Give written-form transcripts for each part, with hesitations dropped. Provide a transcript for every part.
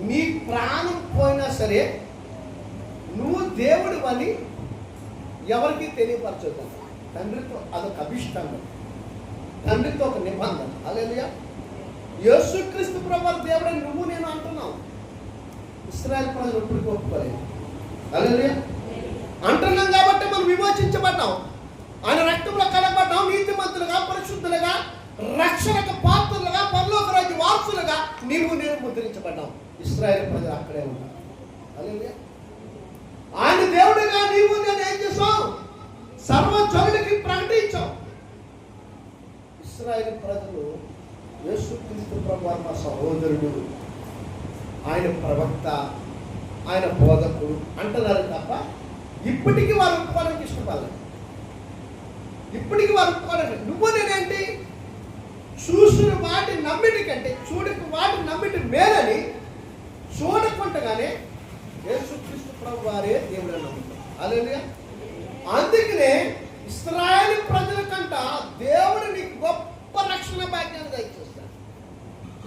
నీ ప్రాణం పోయినా సరే నువ్వు దేవుడు అని ఎవరికి తెలియపరచదు. తండ్రితో అదొక అభిష్టంగా, తండ్రితో ఒక నిబంధన. హల్లెలూయా. యేసుక్రీస్తు ప్రభువు దేవుడని నువ్వు నేను అంటున్నావు. ఇశ్రాయేలు ప్రజలు ఎప్పటికీ ఒప్పుకోలేదు. హల్లెలూయా. అంటున్నాం కాబట్టి మనం విమోచించబడ్డాం, ఆయన రక్తంలో కడగబడ్డాం, నీతిమంతులుగా, పరిశుద్ధులుగా, రక్షణకు పాత్రలుగా, పరలోక రాజ్య వారసులుగా నీవు నేను ముద్రించబడ్డాం. ఇశ్రాయేలు ప్రజలు అక్కడే ఉన్నారు. హల్లెలూయా. ఆయన దేవుడిగా నీవు నేను ఏం చేసాం? సర్వజనులకి ప్రకటించాం. ఇశ్రాయేలు ప్రజలు యేసుక్రీస్తు ప్రభువు మా సహోదరుడు, ఆయన ప్రవక్త, ఆయన బోధకుడు అంటున్నారు తప్ప ఇప్పటికీ వారు ఒప్పుకోవడానికి ఇష్టపడలేదు. ఇప్పటికీ వారు ఒప్పుకోవడానికి నువ్వు నేనేంటి? చూసిన వాటి నమ్మిటి కంటే చూడక వాటి నమ్మిటి మేలని చూడకుండగానే యేసుక్రీస్తు ప్రభువు వారే దేవుడని నమ్ముతారు. హల్లెలూయా. అందుకనే ఇశ్రాయేలు ప్రజల కంట దేవుడు నీకు గొప్ప రక్షణ భాగ్యాన్ని దయచేస్తాడు.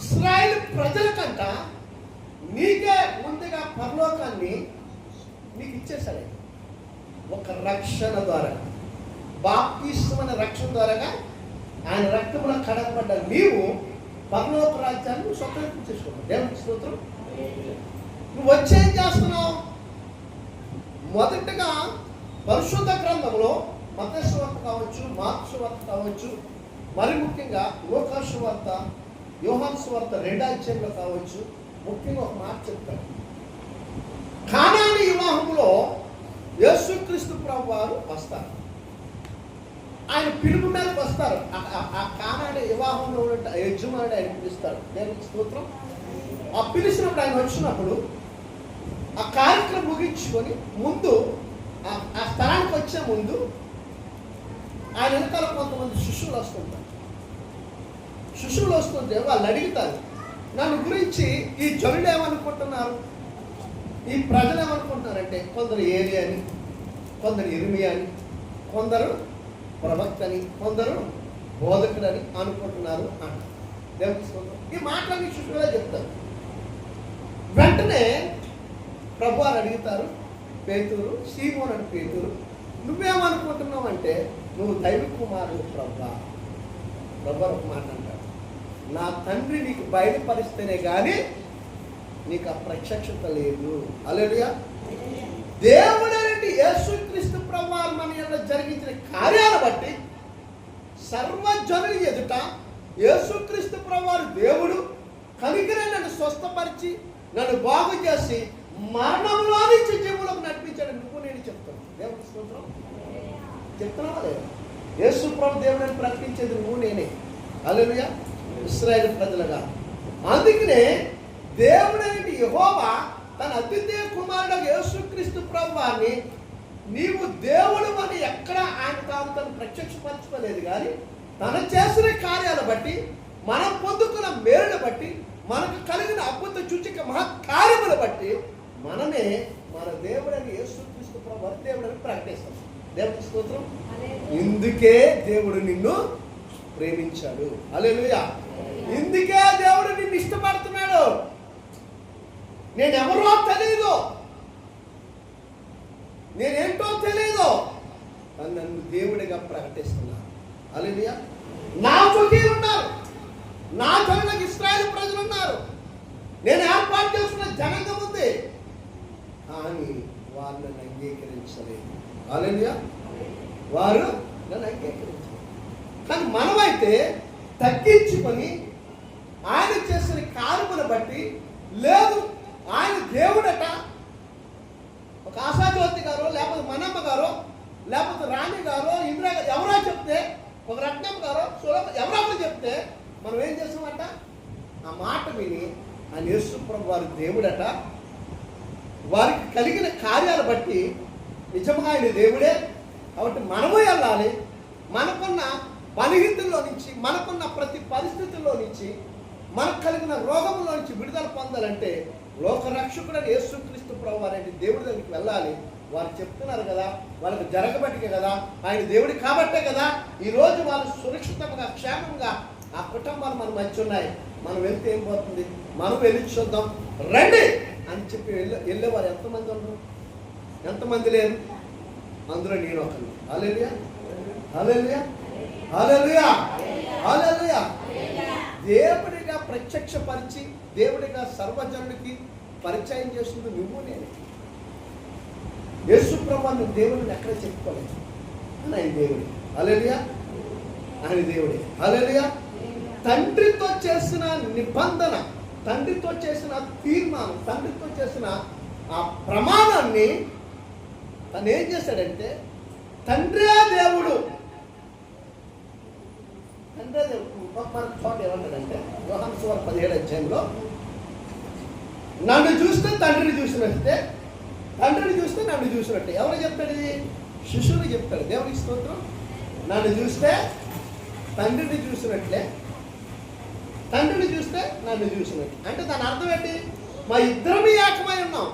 ఇశ్రాయేలు ప్రజల కంట నీకే ముందుగా పరలోకాన్ని నీకు ఇచ్చేసాడు. ఒక రక్షణ ద్వారా, బాప్తిస్మమైన రక్షణ ద్వారాగా ఆయన రక్తంలో కడగబడ్డ నీవు పరలోక రాజ్యాన్ని స్వతంత్రం చేసుకున్నావు. దేవునికి స్తోత్రం. నువ్వు వచ్చేం చేస్తున్నావు? మొదటగా పరిశుద్ధ గ్రంథంలో మత్తయి సువార్త కావచ్చు, మార్కు సువార్త కావచ్చు, మరి ముఖ్యంగా లూకా సువార్త, యోహాను సువార్త 2వ అధ్యాయంలో కావచ్చు, ముఖ్యంగా ఒక మాట చెప్తాడు. కానానీ వివాహంలో యేసుక్రీస్తు ప్రభువు వారు వస్తారు. ఆయన పిలుపు మీదకి వస్తారు. ఆ కానానీ వివాహంలో ఉన్న యజమానుడు ఆయన పిలుస్తాడు. దేవునికి స్తోత్రం. ఆ పిలిచినప్పుడు ఆయన వచ్చినప్పుడు ఆ కార్యక్రమం ముగించుకొని ముందు ఆ స్థలానికి వచ్చే ముందు ఆయన వెనకాల కొంతమంది శిష్యులు వస్తుంటారు. శిష్యులు వస్తుంటే వాళ్ళు అడుగుతారు, నన్ను గురించి ఈ జనులు ఏమనుకుంటున్నారు, ఈ ప్రజలు ఏమనుకుంటున్నారంటే కొందరు ఏలియా అని, కొందరు ఇర్మియా అని, కొందరు ప్రవక్త అని, కొందరు బోధకుడని అనుకుంటున్నారు అంట. దేవుని ఈ మాటలన్నీ శిష్యులే చెప్తారు. వెంటనే ప్రభు అని అడుగుతారు. పేతురు, సీమోను అని పేతురు, నువ్వేమనుకుంటున్నావు అంటే నువ్వు దైవ కుమారుడు ప్రభు. ప్రభు ఒక మాట అంటాడు, నా తండ్రి నీకు బయలుపరిస్తేనే కానీ నీకు ఆ ప్రత్యక్షత లేదు. హల్లెలూయా. దేవుడైన యేసుక్రీస్తు ప్రభువు మన యందు జరిగించిన కార్యాలను బట్టి సర్వజనుల ఎదుట యేసుక్రీస్తు ప్రభువు దేవుడు కనికరే నన్ను స్వస్థపరిచి నన్ను బాగు చేసి మరణంలో నుంచి జీవులకు నడిపించాడు. నువ్వు నేను చెప్తాను. దేవుని స్తోత్రం. చెప్తున్నావా లేదా? యేసు ప్రభు దేవుడిని ప్రకటించేది నువ్వు నేనే. హల్లెలూయా. ఇశ్రాయేలు ప్రజలుగా. అందుకనే దేవుడైన యెహోవా తన అద్వితీయ కుమారుడు యేసుక్రీస్తు ప్రభువాన్ని నీవు దేవుడు అని ఎక్కడ ఆయన తను ప్రత్యక్షపరచుకోలేదు, కానీ తన చేసిన కార్యాలు బట్టి, మనం పొందుకున్న మేలును బట్టి, మనకు కలిగిన అద్భుత సూచక మహత్కార్యములు బట్టి మనమే మన దేవుడని యేసుక్రీస్తు ప్రభువు దేవుడని ప్రకటిస్తాం. దేవుని స్తోత్రం. ఇందుకే దేవుడు నిన్ను ప్రేమించాడు. హల్లెలూయా. ఇందుకే దేవుడు నిన్ను ఇష్టపడుతున్నాడు. నేనెవరో తెలియదు, నేనేంటో తెలియదు, నన్ను దేవుడిగా ప్రకటిస్తున్నాను. హల్లెలూయా. నా స్వకీయులు ఉన్నారు, నా జనులకు ఇశ్రాయేలు ప్రజలు ఉన్నారు, నేను ఏర్పాటు చేసుకున్న జనాంగం ఉంది, కానీ వారు నన్ను అంగీకరించలేదు. హల్లెలూయా. వారు నన్ను అంగీకరించలేదు. కానీ మనమైతే తగ్గించుకొని ఆయన చేసిన కార్యమును బట్టి, లేదు ఆయన దేవుడట, ఒక ఆశాజ్యోతి గారు, లేకపోతే మనమ్మ గారు, లేకపోతే రాణి గారు, ఇందిరా గారు ఎవరో చెప్తే, ఒక రత్నం గారు, ఎవరో చెప్తే మనం ఏం చేస్తామంట? ఆ మాట విని ఆయన యేసు ప్రభువు వారి దేవుడట, వారికి కలిగిన కార్యాలు బట్టి నిజంగా ఆయన దేవుడే కాబట్టి మనము వెళ్ళాలి. మనకున్న బలహీనతల్లో నుంచి, మనకున్న ప్రతి పరిస్థితుల్లో నుంచి, మనకు కలిగిన రోగంలో నుంచి విడుదల పొందాలంటే లోకరక్షకుడైన యేసుక్రీస్తు ప్రభువు వారి దేవుడి దగ్గరికి వెళ్ళాలి. వారు చెప్తున్నారు కదా, వాళ్ళకి జరగబట్టే కదా, ఆయన దేవుడి కాబట్టే కదా ఈరోజు వాళ్ళు సురక్షితంగా, క్షేమంగా ఆ కుటుంబాలు మన మధ్య ఉన్నాయి. మనం వెళ్తే ఏం పోతుంది, మనం వెళ్ళి చూద్దాం రండి అని చెప్పి వెళ్ళేవారు ఎంతమంది ఉన్నారు? ఎంతమంది లేరు? అందులో నేను ఒకరు. హల్లెలూయా, హల్లెలూయా, హల్లెలూయా, హల్లెలూయా. దేవుడిగా ప్రత్యక్షపరిచి దేవుడిగా సర్వజనుడికి పరిచయం చేస్తుంది నువ్వు నేను. యేసు ప్రభువు నువ్వు దేవుడిని ఎక్కడ చెప్పుకోలేదు, ఆయన దేవుడే. హల్లెలూయా, ఆయన దేవుడే. హల్లెలూయా. తండ్రితో చేసిన నిబంధన, తండ్రితో చేసిన తీర్మానం, తండ్రితో చేసిన ఆ ప్రమాణాన్ని తను ఏం చేశాడంటే, తండ్రే దేవుడు, తండ్రే దేవుడు. మన చోట ఏమంటాడంటే యోహాను సువార్త 17వ అధ్యాయంలో, నన్ను చూస్తే తండ్రిని చూసినట్టే, తండ్రిని చూస్తే నన్ను చూసినట్టే. ఎవరు చెప్తాడు ఇది? శిష్యుడు చెప్తాడు. దేవునికి స్తోత్రం. నన్ను చూస్తే తండ్రిని చూసినట్లే, తండ్రిని చూస్తే నన్ను చూసినట్టు. అంటే దాని అర్థం ఏంటి? మా ఇద్దరమే ఏకమై ఉన్నాం,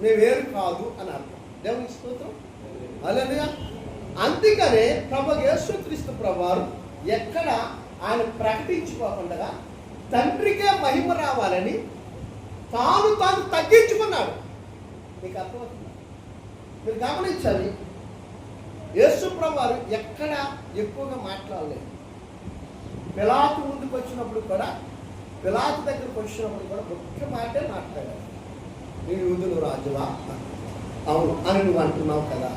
మేము వేరు కాదు అని అర్థం. దేవునికి స్తోత్రం. హల్లెలూయా. అందుకనే ప్రభువు యేసుక్రీస్తు ప్రభువారు ఎక్కడ ఆయన ప్రకటించుకోకుండా తండ్రికే మహిమ రావాలని తాను తగ్గించుకున్నాడు. మీకు అర్థమవుతుందా? మీరు గమనించాలి, యేసు ప్రభువారు ఎక్కడ ఎక్కువగా మాట్లాడలేదు. పిలాతు ముందుకు వచ్చినప్పుడు కూడా, పిలాతు దగ్గరకు వచ్చినప్పుడు కూడా ఒక్క మాటే మాట్లాడారు. నీ యూదులు రాజువా? అవును అని నువ్వు అంటున్నావు కదా,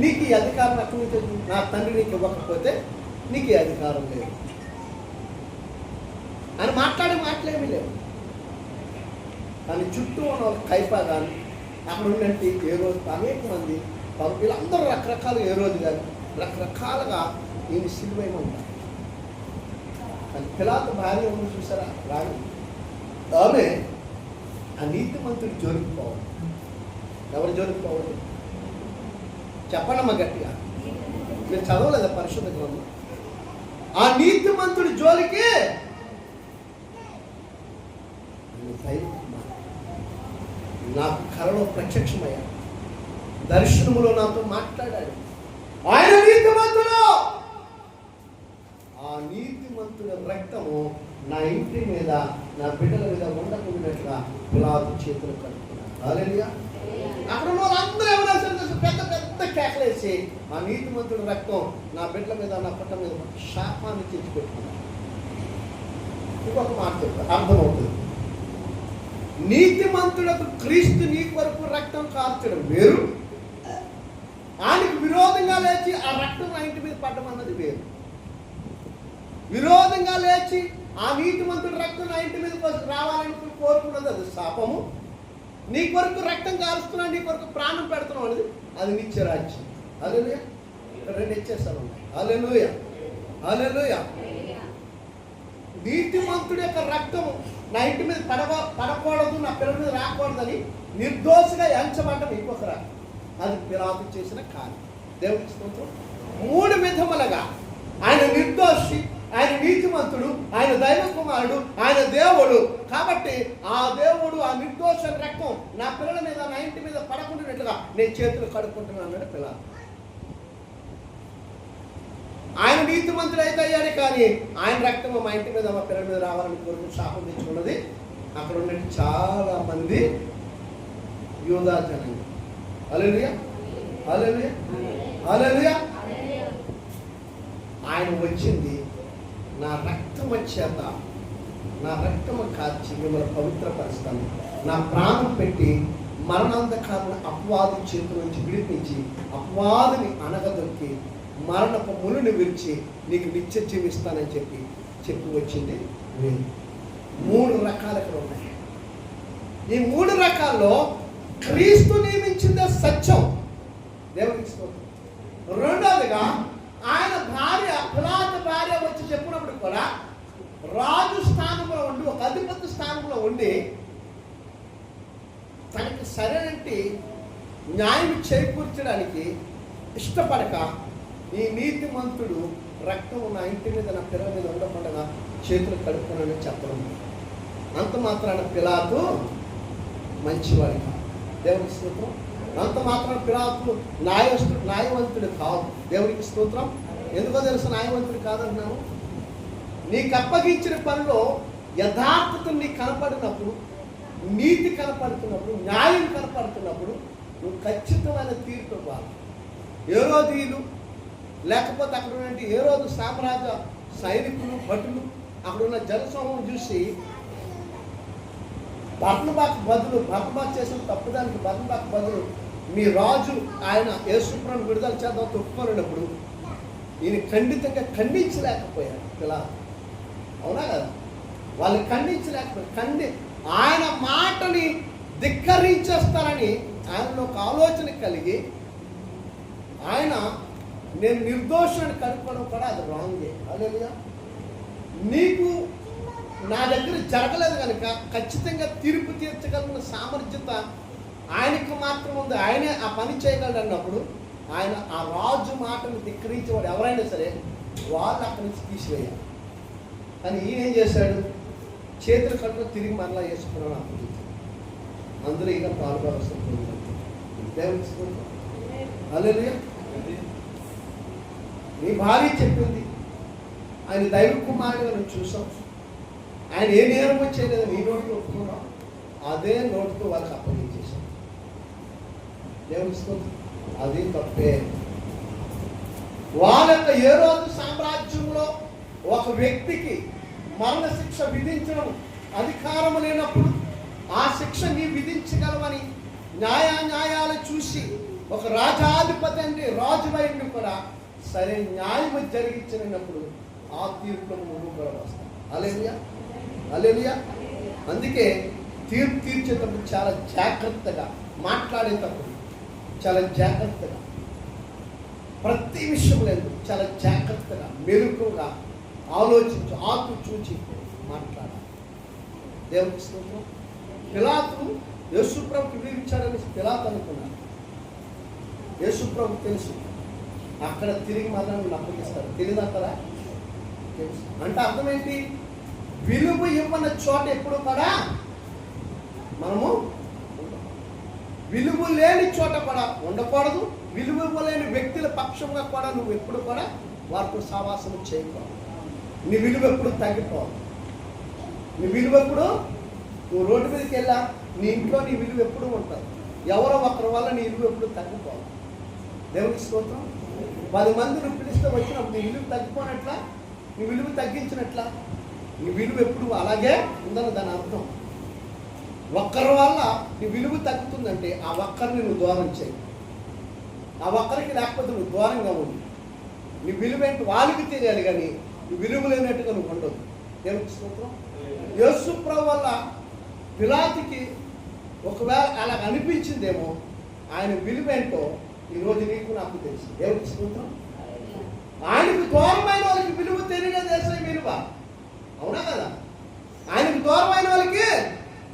నీకు ఈ అధికారం ఎక్కడి నుంచి వచ్చింది? నా తండ్రి నీకు ఇవ్వకపోతే నీకు ఈ అధికారం లేదు అని మాట్లాడే మాటలేమీ లేవు. కానీ చుట్టూ ఉన్న కైపా కానీ అక్కడ ఉన్నట్టు ఏ రోజు అనేక మంది వీళ్ళందరూ రకరకాలు, ఏ రోజు కానీ రకరకాలుగా ఈయన సిలువైన ఉంటారు. కానీ పిలాతు భార్య ఉంది చూసారా, రాని ఆమె ఆ నీతిమంతుడు జోలికి పోవాలి. ఎవరు జోలికి పోవాలి చెప్పండమ్మా గట్టిగా. మీరు చదవలేదా పరిశుద్ధ గ్రంథం? ఆ నీతిమంతుడి జోలికి నాకు కలలో ప్రత్యక్షమయ్యాడు, దర్శనములో నాతో మాట్లాడాడు. ఆయన నీతిమంతుడు. ఆ నీతిమంతుడి రక్తము నా ఇంటి మీద, నా బిడ్డల మీద ఉండకుండాట్లుగా పిలాతు చేతులు కడుక్కున్నాడు. హల్లెలూయా. అక్కడ ఉన్న వాళ్ళందరూ ఎవరైనా పెద్ద పెద్ద కేకలేసి ఆ నీతిమంతుడి రక్తం నా బిడ్డల మీద, నా పుట్ట మీద శాపాన్ని తెచ్చిపెట్టుకున్నాడు. ఇంకొక మాట చెప్తా, అర్థమవుతుంది. నీతిమంతులకు క్రీస్తు నీ కొరకు రక్తం కార్చడం వేరు, ఆయనకు విరోధంగా లేచి ఆ రక్తం నా ఇంటి మీద పడ్డం అన్నది వేరు. విరోధంగా లేచి ఆ నీతిమంతుడి రక్తం నా ఇంటి మీద రావాలని కోరుకున్నది అది శాపము. నీ కొరకు రక్తం కారుస్తున్నావు, నీ కొరకు ప్రాణం పెడుతున్నావు అనేది అది నిత్యరాజ్యం. హల్లెలూయా. ఇక్కడ రెండు ఇచ్చేస్తాను. హల్లెలూయా, హల్లెలూయా. నీతిమంతుడి యొక్క రక్తం నా ఇంటి మీద పడకూడదు, నా పిల్లల మీద రాకూడదని నిర్దోషిగా ఎంచబడ్డం ఇంకొక రకం. అది పిలాతు చేసిన కార్యం. దేవుడికి స్తోత్రం. మూడు విధములుగా ఆయన నిర్దోషి, ఆయన నీతిమంతుడు, ఆయన దైవ కుమారుడు, ఆయన దేవుడు. కాబట్టి ఆ దేవుడు ఆ నిర్దోష రక్తం నా పిల్లల మీద, నా ఇంటి మీద పడకుండానట్లుగా నేను చేతులు కడుక్కుంటున్నాను అన్నాడు పిలాతు. ఆయన నీతిమంతుడు అయితే అయ్యాడు, కానీ ఆయన రక్తం మా ఇంటి మీద, మా పిల్లల మీద రావాలని కోరుకుని శాపం తెచ్చుకున్నది అక్కడ ఉన్నట్టు చాలా మంది యూదా జనాంగం. హల్లెలూయా, హల్లెలూయా, హల్లెలూయా. ఆయన వచ్చింది నా రక్తము చేత, నా రక్తము కాచి మిమ్మల్ని పవిత్రపరుస్తాను, నా ప్రాణం పెట్టి మరణాంధకారుని అపవాది చేతుల నుంచి విడిపించి అపవాదిని అనగదొక్కి మరణపు ములుని విరిచి నీకు నిత్య జీవిస్తానని చెప్పి వచ్చింది. మూడు రకాలు ఇక్కడ ఉన్నాయి. ఈ మూడు రకాల్లో క్రీస్తు నియమించిందే సత్యం. దేవునికి స్తోత్రం. రెండవదిగా ఆయన భార్య, పిలాతు భార్య వచ్చి చెప్పినప్పుడు కూడా రాజు స్థానంలో ఉండి, ఒక అధిపతి స్థానంలో ఉండి తనకి సరైనటి న్యాయం చేకూర్చడానికి ఇష్టపడక ఈ నీతిమంతుడు రక్తం నా ఇంటి మీద, నా పిల్లల మీద ఉండకుండా చేతులు కడుక్కున్నానని చెప్పడం. అంత మాత్రాన పిలాతు మంచివాడు కాదు. దేవునికి స్తోత్రం. అంత మాత్రం పిలాతు న్యాయవంతుడు కాదు. దేవునికి స్తోత్రం. ఎందుకో తెలుసు న్యాయవంతుడు కాదంటున్నాము? నీకు అప్పగించిన పనిలో యథార్థత నీకు కనపడినప్పుడు, నీతి కనపడుతున్నప్పుడు, న్యాయం కనపడుతున్నప్పుడు నువ్వు ఖచ్చితమైన తీర్పు ఇవ్వాలి. హేరోదీయులు లేకపోతే అక్కడ ఉన్నటువంటి హేరోదు సామ్రాజ్య సైనికులు, భటులు, అక్కడ ఉన్న జనసమూహం చూసి బర్నబాకు చేసిన తప్పుదానికి బర్నబాకు బదులు మీ రాజు ఆయన యేసుప్రభువును విడుదల చేద్దాం ఒప్పుకొనినప్పుడు ఈయన ఖండించలేకపోయారు పిలాతు. అవునా కదా? వాళ్ళు ఖండించలేకపోయారు. ఆయన మాటని ధిక్కరించేస్తారని ఆయనలో ఒక ఆలోచన కలిగి ఆయన నేను నిర్దోషాన్ని కనుక్కోవడం కూడా అది రాంగే. హల్లెలూయా. నీకు నా దగ్గర జరగలేదు కనుక ఖచ్చితంగా తీర్పు తీర్చగలిగిన సామర్థ్యత ఆయనకు మాత్రం ఉంది, ఆయనే ఆ పని చేయగలడు అన్నప్పుడు ఆయన ఆ రాజు మాటను ధిక్కరించేవాడు ఎవరైనా సరే వాళ్ళు అక్కడి నుంచి తీసివేయాలి. కానీ ఈయన ఏం చేశాడు? చేతులు కట్టుకు తిరిగి మరలా వేసుకున్నాను అప్పగించాడు. అందరూ ఇక పాల్గొవలసింది. హల్లెలూయా. నీ భార్య చెప్పింది, ఆయన దైవ కుమారుడుగా నువ్వు చూసావు, ఆయన ఏ నేరం చేయలేదు, నీ నోటితో ఒప్పుకున్నావు, అదే నోటితో వాళ్ళకి అప్పగించేశావు. దేవుని అది తప్పే. వాళ్ళ యొక్క హేరోదు సామ్రాజ్యంలో ఒక వ్యక్తికి మరణ శిక్ష విధించడం అధికారం లేనప్పుడు ఆ శిక్ష నీ విధించగలవని న్యాయాలు చూసి ఒక రాజాధిపతి అంటే రాజువైంది కూడా సరే న్యాయం జరిగించినప్పుడు ఆ తీర్పులను నువ్వు కూడా వస్తావు. హల్లెలూయా. హల్లెలూయా. అందుకే తీర్పు తీర్చేటప్పుడు చాలా జాగ్రత్తగా మాట్లాడేటప్పుడు చాలా జాగ్రత్తగా, ప్రతి విషయం లేదు చాలా జాగ్రత్తగా మెలకువగా ఆలోచించు, ఆకు చూచి మాట్లాడాలి. దేవునికి స్తోత్రం. పిలాతు యేసుప్రభుకి వివరించాడని పిలాతు అనుకున్నాడు. యేసుప్రభు తెలుసు అక్కడ తిరిగి మాత్రం అప్పగిస్తాడు. తెలియదంటారా? తెలుసు. అంటే అర్థం ఏంటి? విలువ ఇవ్వన చోట ఎప్పుడు కూడా మనము విలువ లేని చోట కూడా ఉండకూడదు. విలువ ఇవ్వలేని వ్యక్తుల పక్షంగా కూడా నువ్వు ఎప్పుడు కూడా వారితో సావాసం చేయకూడదు. నీ విలువ ఎప్పుడు తగ్గిపోవాలి. నీ విలువ ఎప్పుడు నువ్వు రోడ్డు మీదకి వెళ్ళా నీ ఇంట్లో నీ విలువ ఎప్పుడు ఉంటుంది. ఎవరో ఒకరి వల్ల నీ విలువ ఎప్పుడు తగ్గిపోవాలి. దేవునికి స్తోత్రం. 10 మంది నువ్వు పిలిస్తే వచ్చినప్పుడు నీ విలువ తగ్గిపోయినట్లా, నీ విలువ తగ్గించినట్లా, నీ విలువ ఎప్పుడు అలాగే ఉందని దాని అర్థం. ఒక్కరి వల్ల నీ విలువ తగ్గుతుందంటే ఆ ఒక్కరిని నువ్వు దూరం చేయి. ఆ ఒక్కరికి లేకపోతే నువ్వు దూరంగా ఉండు. నీ విలువ ఏంటి వాళ్ళకి తెలియాలి, కానీ నీ విలువ లేనట్టుగా నువ్వు ఉండదు. దేవునికి స్తోత్రం. యేసుప్రభు వల్ల పిలాతుకి ఒకవేళ అలా అనిపించిందేమో, ఆయన విలువ ఏంటో ఈరోజు నీకు నాకు తెలుసు. దేవునికి స్తోత్రం. ఆయనకు దూరమైన వాళ్ళకి విలువ తెలియని దేశం విలువ. అవునా కదా? ఆయనకు దూరమైన వాళ్ళకి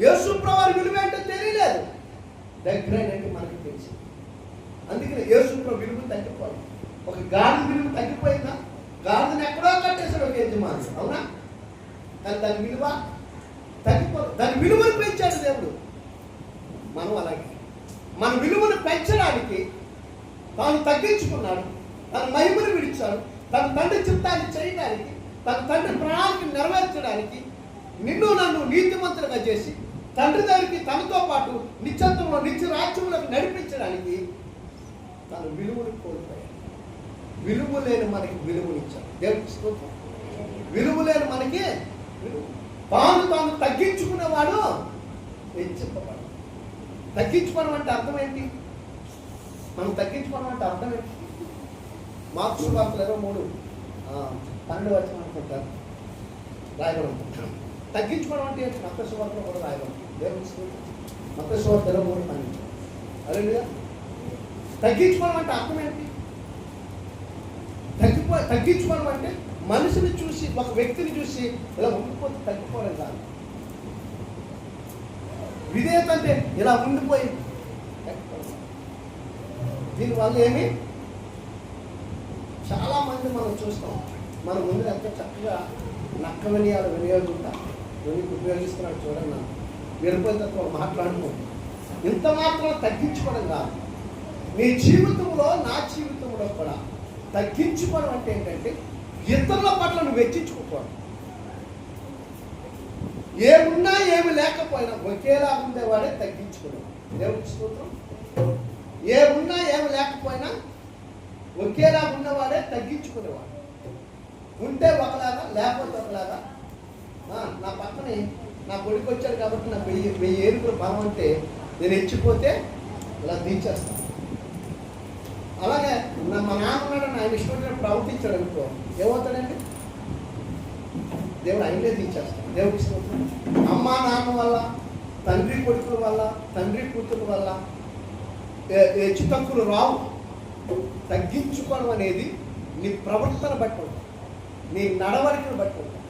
యేసుప్రభు విలువ ఏంటో తెలియలేదు. దగ్గరైనట్టు మనకి తెలిసి, అందుకని యేసుప్రభు విలువ తగ్గిపోవాలి. ఒక గాడిద విలువ తగ్గిపోయిందా? గాడిదని ఎక్కడో కట్టేశాడు ఒక యజమాని. అవునా? కానీ దాని విలువ తగ్గిపోదు. దాని విలువను పెంచాడు దేవుడు. మనం అలాగే మన విలువను పెంచడానికి తాను తగ్గించుకున్నాడు. తన మహిమను విడిచాడు. తన తండ్రి చిత్తాన్ని చేయడానికి, తన తండ్రి ప్రణాళిక నెరవేర్చడానికి నిన్ను నన్ను నీతిమంతులుగా చేసి తండ్రి దగ్గరికి తనతో పాటు నిత్యత్వంలో నిత్య రాజ్యంలోకి నడిపించడానికి తన విలువను కోల్పోయాడు. విలువ లేని మనకి విలువనిచ్చాడు. దేవునికి స్తోత్రం. విలువ లేని మనకి తాను తగ్గించుకునేవాడు హెచ్చింపబడు. తగ్గించుకోవడం అంటే అర్థం ఏంటి? మనం తగ్గించుకోవడం అంటే అర్థం ఏంటి? మార్కు సువార్త 23:12 అనుకుంటారు రాయబడి ఉంటుంది. తగ్గించుకోవడం అంటే ఏంటి? మత్తయి సువార్తలో కూడా రాయబడి ఉంటుంది. దేవుని స్తోత్రం. మత్తయి సువార్త 23:12. హల్లెలూయా. తగ్గించుకోవడం అంటే అర్థం ఏంటి? తగ్గించుకోవడం అంటే మనిషిని చూసి, ఒక వ్యక్తిని చూసి ఇలా ఉండిపోతే తగ్గిపోవడం కాదు. విధేయత అంటే ఇలా ఉండిపోయి దీనివల్ల ఏమి చాలా మంది మనం చూస్తాం. మన ముందు ఎంత చక్కగా నక్క వినియాలు వినియోగించుకుంటా ఉపయోగిస్తున్నాడు చూడండి. వెళ్ళిపోయిన తర్వాత మాట్లాడుకో. ఇంత మాత్రం తగ్గించుకోవడం కాదు. నీ జీవితంలో, నా జీవితంలో కూడా తగ్గించుకోవడం అంటే ఏంటంటే ఇతరుల పట్ల నువ్వు వెచ్చించుకోకూడదు. ఏమున్నా ఏమి లేకపోయినా ఒకేలా ఉండేవాడే తగ్గించుకునేవాడు. దేవుడికి స్తోత్రం. ఏమున్నా ఏమి లేకపోయినా ఒకేలా ఉన్నవాడే తగ్గించుకునేవాడు. ఉంటే ఒకలాగా లేకపోతే ఒకలాగా. నా పక్కనే నా కొడుకు వచ్చాడు కాబట్టి నాకు 1000 ఏనుగుల బలం అంటే నేను ఇచ్చిపోతే ఇలా దించేస్తాను. అలాగే మా నాన్న ఉన్నాడు, ఆయన ఇష్టం ప్రవర్తించాడు అనుకో, ఏమవుతాడండి? దేవుడు ఆయనే దించేస్తాడు. దేవుడికి స్తోత్రం. అమ్మ నాన్న వల్ల, తండ్రి కొడుకుల వల్ల, తండ్రి కూతురు వల్ల హెచ్చు తక్కువలు రావు. తగ్గించుకోవడం అనేది నీ ప్రవర్తన బట్టి ఉంటుంది, నీ నడవడికను బట్టి ఉంటుంది,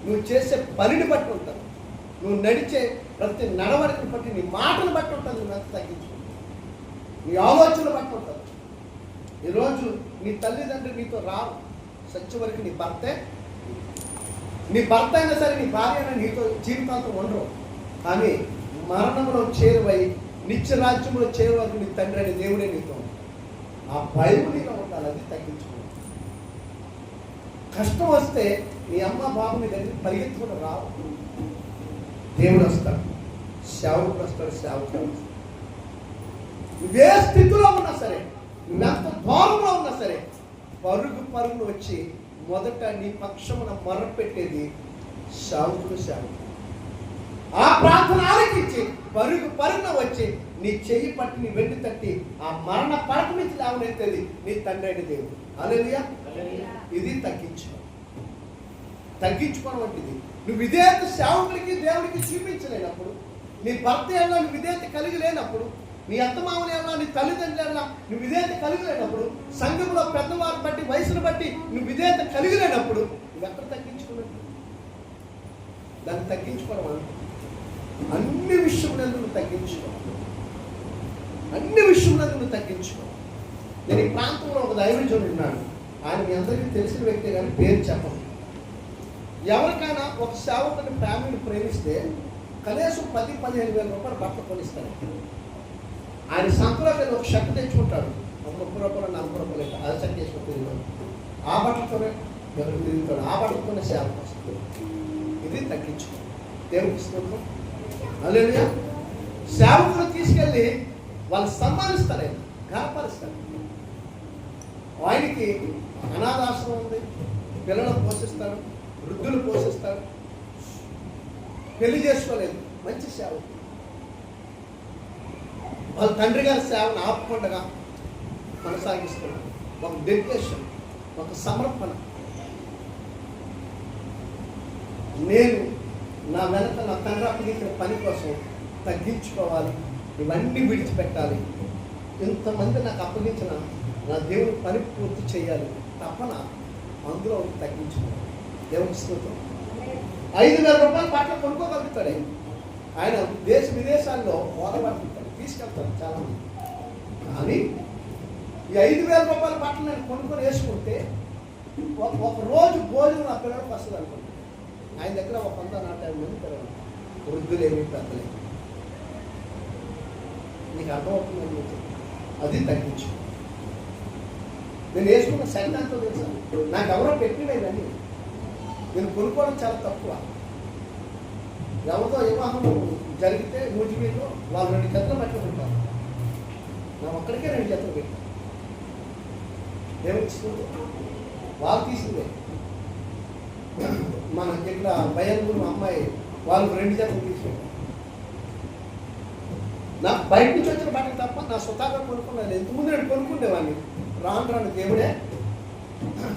నువ్వు చేసే పనిని బట్టి ఉంటుంది, నువ్వు నడిచే ప్రతి నడవడికను బట్టి, నీ మాటను బట్టి ఉంటుంది. నువ్వు ఎంత తగ్గించుకుంటావు, నీ ఆలోచనలు బట్టి ఉంటుంది. ఈరోజు నీ తల్లిదండ్రి నీతో రావు, సత్య వరకు నీ భర్త అయినా సరే, నీ భార్య అయినా నీతో జీవితాంతం ఉండరు. కానీ మరణంలో చేరువై నిత్య రాజ్యంలో చేరు వరకు నీ తండ్రి అనే దేవుడే నీతో ఉంటాడు. ఆ భయం నీలో ఉండాలి. అది తగ్గించుకోవాలి. కష్టం వస్తే నీ అమ్మ బాబు నీ దగ్గర పరిగెత్తుకుంటూ రావు. దేవుడు వస్తాడు, సేవకుడు వస్తాడు, సేవకుడు వస్తాడు. నువ్వే స్థితిలో ఉన్నా సరే, నువ్వెంత దూరంలో ఉన్నా సరే, పరుగులు వచ్చి మొదట నీ పక్షమున మొరపెట్టేది సేవకుడు. ఆ ప్రార్థన ఆలకించి పరుగున వచ్చి నీ చెయ్యి పట్టి, నీ వెండి తట్టి ఆ మరణ పడక నుంచి లేవనెత్తేది నీ తండ్రి అయిన దేవుడు. హల్లెలూయా. ఇది తగ్గించుకోవడం వంటిది. నువ్వు విధేయత సేవకుడికి దేవుడికి చూపించలేనప్పుడు, నీ భర్త ఎలా నువ్వు విధేయత కలిగి లేనప్పుడు, నీ అత్తమామలు ఎలా, నీ తల్లిదండ్రులు ఎలా నువ్వు విధేయత కలిగి లేనప్పుడు, సంఘంలో పెద్దవారిని బట్టి, వయసును బట్టి నువ్వు విధేయత కలిగి లేనప్పుడు నువ్వు ఎక్కడ తగ్గించుకున్నట్టు? దాన్ని తగ్గించుకోవడం అంటే అన్ని విషయంలో నువ్వు తగ్గించుకోవాలి. అన్ని విషయంలో నువ్వు తగ్గించుకోవాలి. నేను ఈ ప్రాంతంలో ఒక దైవజనుడు ఉన్నాడు. ఆయన మీ అందరికీ తెలిసిన వ్యక్తే కానీ పేరు చెప్పను. ఎవరికైనా ఒక సేవకుని ఫ్యామిలీని ప్రేమిస్తే కనీసం 10-15 వేల రూపాయలు బట్టలు కొనిస్తాడు. ఆయన సంతలోకి ఒక షర్ట్ తెచ్చుకుంటాడు, 30 రూపాయలు 40 రూపాయలు అది షర్ట్ చేసుకుంటుంది. ఆ బట్టలతోనే ఎవరు తిరుగుతాడు, ఆ బట్టలతోనే సేవకు వస్తుంది. ఇది తగ్గించుకో. దేవుడికి స్తోత్రం. హల్లెలూయా. సేవకులు తీసుకెళ్ళి వాళ్ళు సన్మానిస్తారు, ఘనపరుస్తారు. ఆయనకి అనాథాశ్రమం ఉంది, పిల్లలను పోషిస్తారు, వృద్ధులు పోషిస్తారు, పెళ్లి చేసుకోలేదు, మంచి సేవకు. వాళ్ళ తండ్రి గారి సేవను ఆపకుండా కొనసాగిస్తున్నారు. ఒక డెడికేషన్, ఒక సమర్పణ. నేను నా వెనక నా తండ్రి అప్పగించిన పని కోసం తగ్గించుకోవాలి, ఇవన్నీ విడిచిపెట్టాలి. ఇంతమంది నాకు అప్పగించిన నా దేవుని పని పూర్తి చేయాలి, తప్పన అందులో తగ్గించుకోవాలి. దేవుని స్తోత్రం. 5,000 రూపాయల బట్టలు కొనుక్కోగలుగుతాడు ఆయన. దేశ విదేశాల్లో ఓడబడుతుంటాడు, తీసుకెళ్తాడు చాలా మంది. కానీ ఈ 5,000 రూపాయల బట్టలు నేను కొనుక్కొని వేసుకుంటే ఒక రోజు భోజనం నా పిల్లలకు వస్తుంది అనుకుంటాను. ఆయన దగ్గర 150 మంది పిల్లలు, వృద్ధులేమి పెద్దలేమి. నీకు అర్థమవుతుందని అది తగ్గించు. నేను వేసుకున్న సైతాంతో తెలుసా, నాకు ఎవరో పెట్టినదని నేను కొనుక్కోవడం చాలా తక్కువ. ఎవరితో వివాహం జరిగితే 100 మీలో వాళ్ళు 2 జతలు బట్టలు పెట్టారు, నా ఒక్కడికే 2 జతలు పెట్టాను. ఏమొచ్చింది? వాళ్ళు తీసిందే. మన ఇక్కడ భయంలో మా అమ్మాయి వాళ్ళు 2 జతలు తీసుకెళ్ళారు. నాకు బయట నుంచి వచ్చిన బట్టలు తప్ప నా స్వతహాగా కొనుక్కున్నాను. ఎంతమంది నేను కొనుక్కునేవాడిని. రాను దేవుడే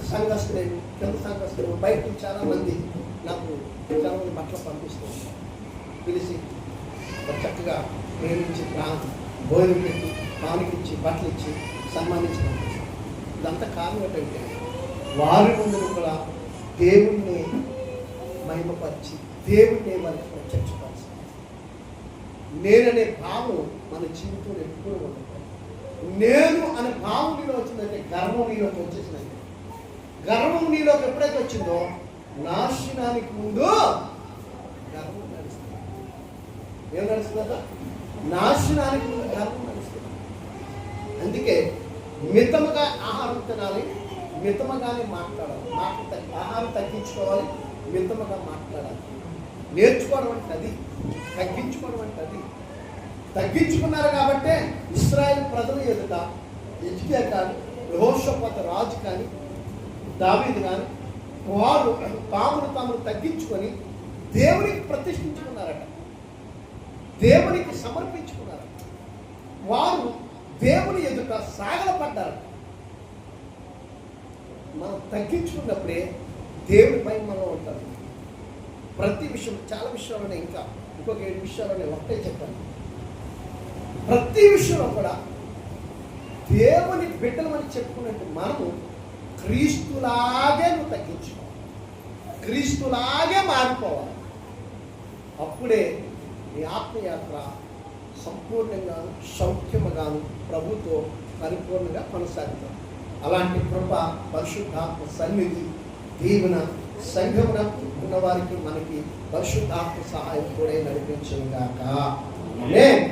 సంఘస్థులే, కింద సంఘస్థులు, బయట నుంచి చాలా మంది నాకు చాలా మంది బట్టలు పంపిస్తుంది. పిలిచి చక్కగా ప్రేమించి భోజనం పెట్టి, పానికిచ్చి, బట్టలు ఇచ్చి సన్మానించి పంపిస్తాను. ఇదంతా కారణం ఏంటంటే వారి ముందు కూడా దేవుణ్ణి మహిమపరిచి, దేవుణ్ణి వాళ్ళకి ప్రత్యక్షపరిచి, నేననే భావం మన జీవితంలో ఎప్పుడు ఉండదు. నేను అనే భావం నీలో వచ్చిందంటే గర్వం నీలోకి వచ్చేసిందంటే, గర్వం నీలోకి ఎప్పుడైతే వచ్చిందో నాశనానికి ముందు గర్వం నడుస్తుంది. ఏం నడుస్తుందా? నాశనానికి ముందు గర్వం నడుస్తుంది. అందుకే మితముగా ఆహారం తినాలి, మితముగానే మాట్లాడాలి. ఆహారం తగ్గించుకోవాలి, మితముగా మాట్లాడాలి. నేర్చుకోవడం అంటే అది, తగ్గించుకోవడం అంటే అది. తగ్గించుకున్నారు కాబట్టే ఇశ్రాయేలు ప్రజల ఎదుట హిజ్కియా కానీ, యెహోషాపాతు రాజు కానీ, దావీదు కానీ వారు తామును తగ్గించుకొని దేవునికి ప్రతిష్ఠించుకున్నారట, దేవునికి సమర్పించుకున్నారట. వారు దేవుని ఎదుట సాగలపడ్డారట. మనం తగ్గించుకున్నప్పుడే దేవుని పైన మనం ఉంటాం. ప్రతి విషయం, చాలా విషయాలనే, ఇంకా ఇంకొక 7 విషయాలనే ఒకటే చెప్పాను. ప్రతి విషయంలో కూడా దేవుని బిడ్డలమని చెప్పుకున్నట్టు మనము క్రీస్తులాగే తగ్గించుకోవాలి, క్రీస్తులాగే మారిపోవాలి. అప్పుడే నీ ఆత్మయాత్ర సంపూర్ణంగాను సౌఖ్యముగాను ప్రభుతో పరిపూర్ణంగా కొనసాగుతాం. అలాంటి కృప, పరిశుద్ధాత్మ సన్నిధి, దీవెన సంఘమున ఉన్న వారికి మనకి పరిశుద్ధాత్మ సహాయం కూడా నడిపించును గాక. ఆమేన్.